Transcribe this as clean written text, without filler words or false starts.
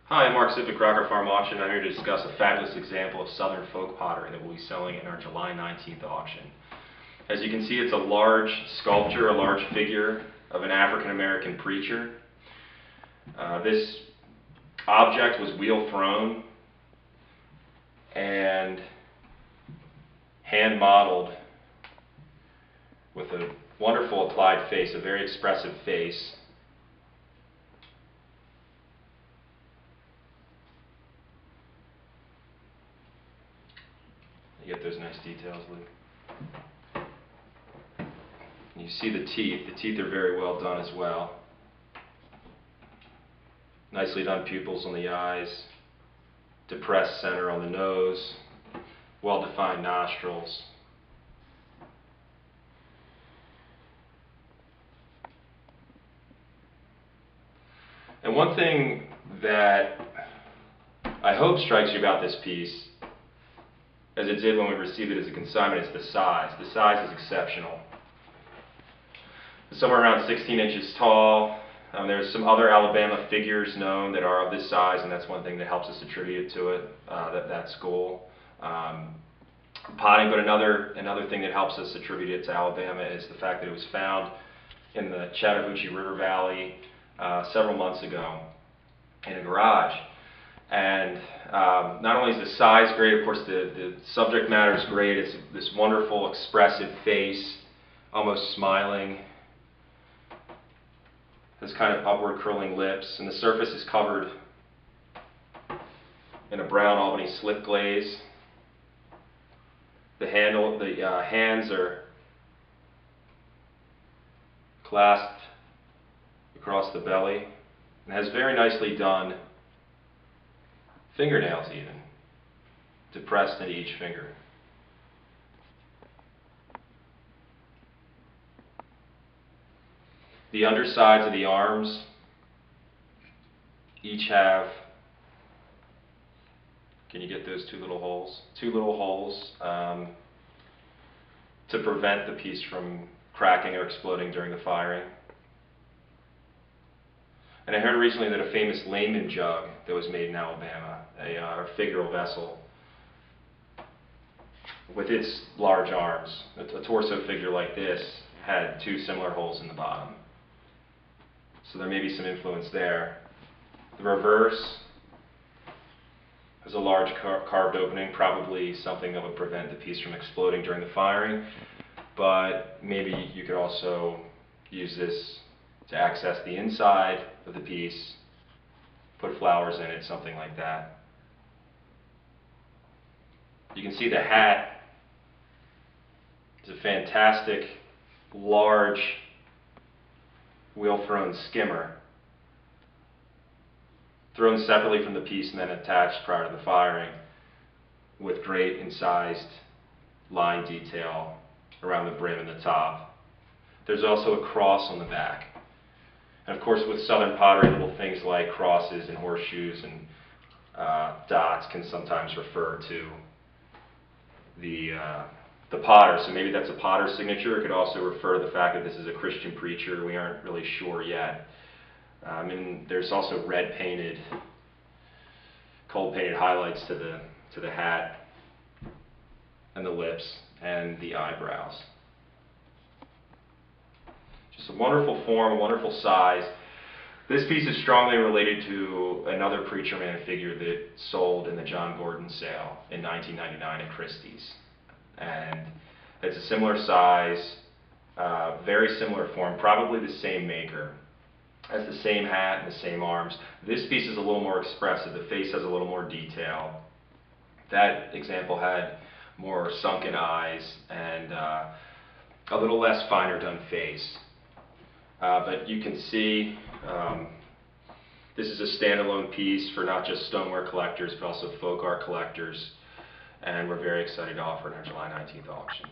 Hi, I'm Mark Zipic, Rocker Farm Auction. I'm here to discuss a fabulous example of Southern folk pottery that we'll be selling in our July 19th auction. As you can see, it's a large sculpture, a large figure of an African American preacher. This object was wheel thrown and hand modeled with a wonderful applied face, a very expressive face. You get those nice details, Luke. You see the teeth. The teeth are very well done as well. Nicely done pupils on the eyes, depressed center on the nose, well-defined nostrils. And one thing that I hope strikes you about this piece, as it did when we received it as a consignment, is the size. The size is exceptional. It's somewhere around 16 inches tall. There's some other Alabama figures known that are of this size, and that's one thing that helps us attribute to it, that school. Potting, but another thing that helps us attribute it to Alabama is the fact that it was found in the Chattahoochee River Valley several months ago in a garage. And not only is the size great, of course the subject matter is great. It's this wonderful expressive face, almost smiling. Has kind of upward curling lips, and the surface is covered in a brown Albany slip glaze. The hands are clasped across the belly, and has very nicely done fingernails, even depressed into each finger. The undersides of the arms each have, can you get those two little holes? Two little holes to prevent the piece from cracking or exploding during the firing. And I heard recently that a famous layman jug that was made in Alabama, a figural vessel, with its large arms, a torso figure like this, had two similar holes in the bottom. So there may be some influence there. The reverse has a large carved opening, probably something that would prevent the piece from exploding during the firing, but maybe you could also use this to access the inside of the piece, put flowers in it, something like that. You can see the hat is a fantastic, large, wheel-thrown skimmer, thrown separately from the piece and then attached prior to the firing, with great incised line detail around the brim and the top. There's also a cross on the back. And of course, with Southern pottery, little things like crosses and horseshoes and dots can sometimes refer to the potter. So maybe that's a potter's signature. It could also refer to the fact that this is a Christian preacher. We aren't really sure yet. And there's also red painted, cold painted highlights to the hat and the lips and the eyebrows. Just a wonderful form, a wonderful size. This piece is strongly related to another preacher man figure that sold in the John Gordon sale in 1999 at Christie's. And it's a similar size, very similar form, probably the same maker. Has the same hat and the same arms. This piece is a little more expressive. The face has a little more detail. That example had more sunken eyes and a little less finer done face. But you can see this is a standalone piece for not just stoneware collectors, but also folk art collectors. And we're very excited to offer it in our July 19th auction.